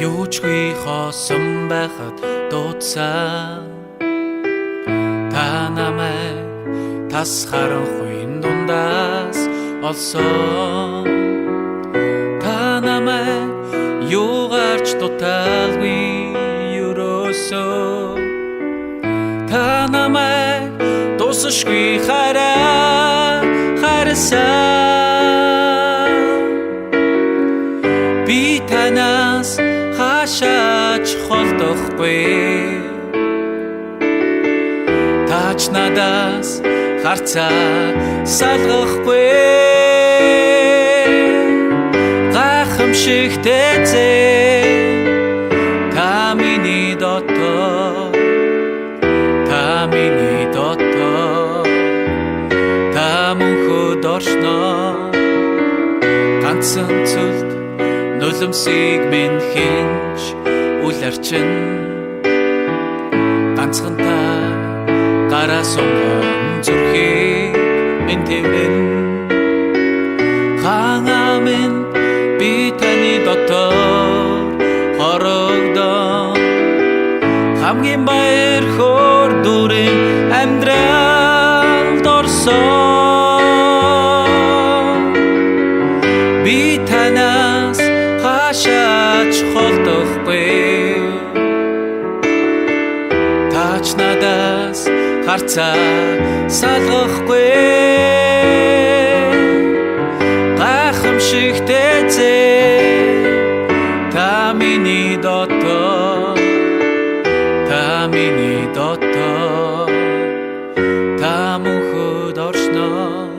юучгүй хоосон байхад дуудсан та намайг тас харанхуйн дундаас олсон та намайг юугаарч дутаалгүй юрөөсөө та намайг тусашгүй харсан би танаас хашаач холдохгүй тач надаас харцаа салгахгүй гайхамшигтэй та миний дотор та миний дотор та мөнхөд оршноо ганцхан цөлд нулимсыг минь хинж үл арчин ганцхан та гараа сонгон зүрхийг минь тэврэн ханаа минь би таны дотор хорогдсон хамгийн баяр хөөр дүрэн амьдралд орсон би танаас хашаач холдохгүй тач надаас харцаа салгахгүй гайхамшигтэй та миний дотор та миний дотор та мөнхөд оршноо